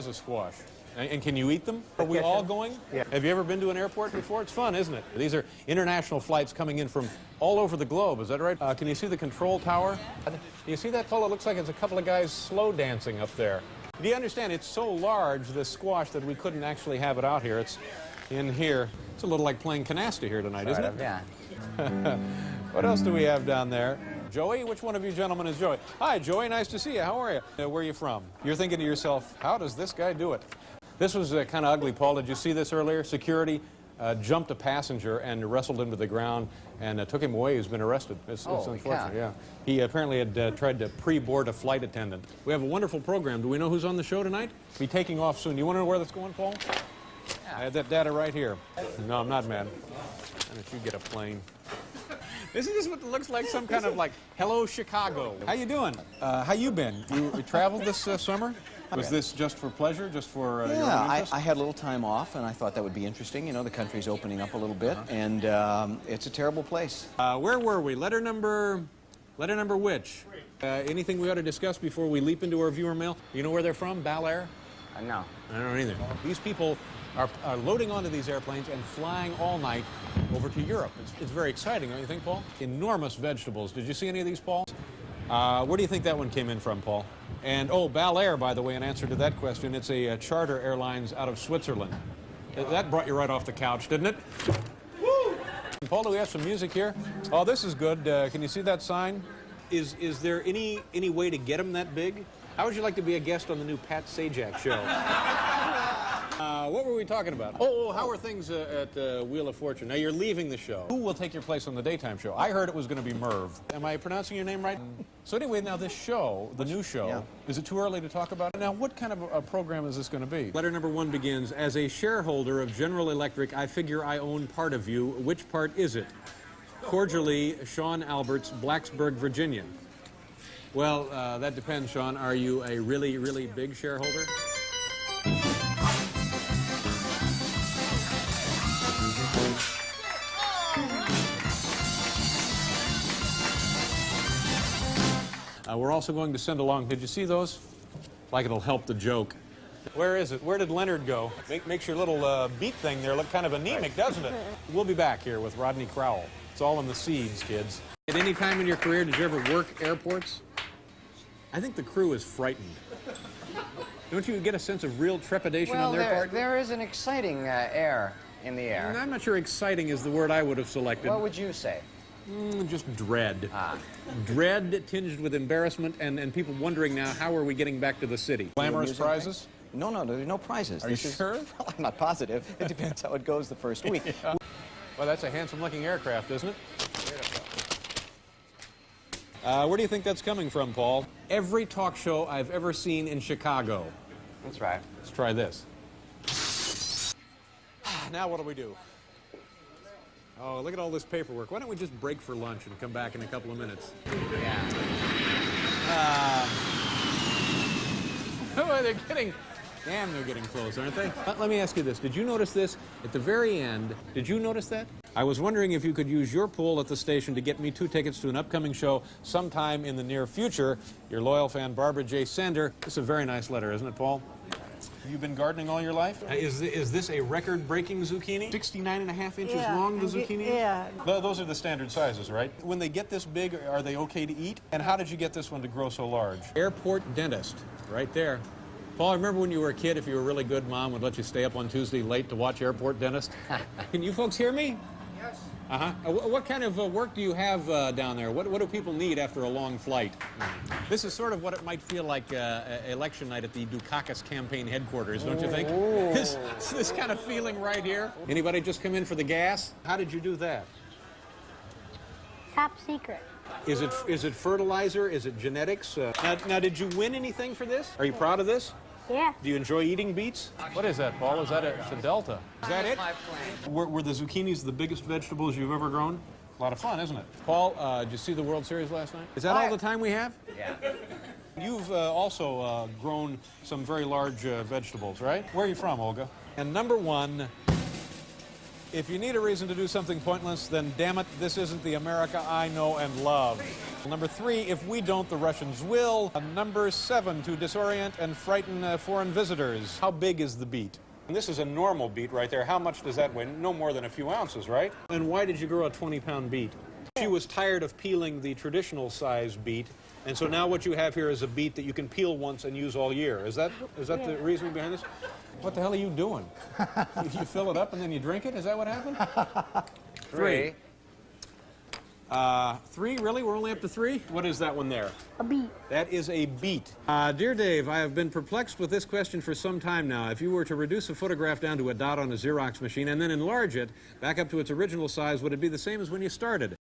a squash. And can you eat them? Are we all going? Yeah. Have you ever been to an airport before? It's fun, isn't it? These are international flights coming in from all over the globe. Is that right? Can you see the control tower? Do you see that, Paul? It looks like it's a couple of guys slow dancing up there. Do you understand? It's so large, this squash, that we couldn't actually have it out here. It's in here. It's a little like playing canasta here tonight, isn't it? Yeah. What else do we have down there? Joey? Which one of you gentlemen is Joey? Hi, Joey. Nice to see you. How are you? Where are you from? You're thinking to yourself, how does this guy do it? This was kind of ugly, Paul. Did you see this earlier? Security jumped a passenger and wrestled him to the ground and took him away. He's been arrested. It's unfortunate, yeah. He apparently had tried to pre-board a flight attendant. We have a wonderful program. Do we know who's on the show tonight? Be taking off soon. You want to know where that's going, Paul? Yeah. I have that data right here. No, I'm not mad. Why don't you get a plane? Isn't this what looks like some kind of like, hello, Chicago? How you doing? How you been? You traveled this summer? Was this just for pleasure, just for your own interest? I had a little time off, and I thought that would be interesting. You know, the country's opening up a little bit, and it's a terrible place. Where were we? Letter number which? Anything we ought to discuss before we leap into our viewer mail? You know where they're from? Bel Air? No. I don't know either. These people are loading onto these airplanes and flying all night over to Europe. It's very exciting, don't you think, Paul? Enormous vegetables. Did you see any of these, Paul? Where do you think that one came in from, Paul? And, oh, Bel Air, by the way, in answer to that question, it's a charter airlines out of Switzerland. That brought you right off the couch, didn't it? Woo! Paul, do we have some music here? Oh, this is good. Can you see that sign? Is there any way to get them that big? How would you like to be a guest on the new Pat Sajak show? What were we talking about? Oh, how are things at Wheel of Fortune? Now, you're leaving the show. Who will take your place on the daytime show? I heard it was going to be Merv. Am I pronouncing your name right? So anyway, now this show, the new show, is it too early to talk about it? Now, what kind of a program is this going to be? Letter number one begins, as a shareholder of General Electric, I figure I own part of you. Which part is it? Cordially, Sean Alberts, Blacksburg, Virginia. Well, that depends, Sean. Are you a really, really big shareholder? We're also going to send along, did you see those? Like it'll help the joke. Where is it? Where did Leonard go? Makes your little beat thing there look kind of anemic, doesn't it? We'll be back here with Rodney Crowell. It's all in the seeds, kids. At any time in your career, did you ever work airports? I think the crew is frightened. Don't you get a sense of real trepidation on their part? There is an exciting air in the air. I'm not sure exciting is the word I would have selected. What would you say? Just dread. Dread tinged with embarrassment and people wondering now, how are we getting back to the city? Glamorous prizes? No, there's no prizes. Are you sure? Well, I'm not positive. It depends how it goes the first week. Yeah. Well, that's a handsome-looking aircraft, isn't it? Where do you think that's coming from, Paul? Every talk show I've ever seen in Chicago. That's right. Let's try this. Now what do we do? Oh, look at all this paperwork. Why don't we just break for lunch and come back in a couple of minutes? Yeah. Oh, they're getting close, aren't they? Let me ask you this. Did you notice this? At the very end, did you notice that? I was wondering if you could use your pull at the station to get me 2 tickets to an upcoming show sometime in the near future. Your loyal fan, Barbara J. Sander. This is a very nice letter, isn't it, Paul? Have you been gardening all your life? Is this a record-breaking zucchini? 69.5 inches long, the zucchini? Yeah. Those are the standard sizes, right? When they get this big, are they okay to eat? And how did you get this one to grow so large? Airport dentist, right there. Paul, I remember when you were a kid, if you were really good, Mom would let you stay up on Tuesday late to watch Airport Dentist. Can you folks hear me? Yes. What kind of work do you have down there? What do people need after a long flight? This is sort of what it might feel like election night at the Dukakis campaign headquarters, don't you think? This kind of feeling right here. Anybody just come in for the gas? How did you do that? Top secret. Is it fertilizer? Is it genetics? Now, did you win anything for this? Are you proud of this? Yeah. Do you enjoy eating beets? What is that, Paul? Is that it's a Delta? Is that it? Were the zucchinis the biggest vegetables you've ever grown? A lot of fun, isn't it? Paul, did you see the World Series last night? Is that all the time we have? Yeah. You've also grown some very large vegetables, right? Where are you from, Olga? And number one If you need a reason to do something pointless, then damn it, this isn't the America I know and love. Number 3, if we don't, the Russians will. Number 7, to disorient and frighten foreign visitors. How big is the beet? And this is a normal beet right there. How much does that weigh? No more than a few ounces, right? And why did you grow a 20-pound beet? She was tired of peeling the traditional size beet, and so now what you have here is a beet that you can peel once and use all year. Is that the reasoning behind this? What the hell are you doing? You fill it up and then you drink it? Is that what happened? 3. 3, really? We're only up to 3? What is that one there? A beet. That is a beet. Dear Dave, I have been perplexed with this question for some time now. If you were to reduce a photograph down to a dot on a Xerox machine and then enlarge it back up to its original size, would it be the same as when you started?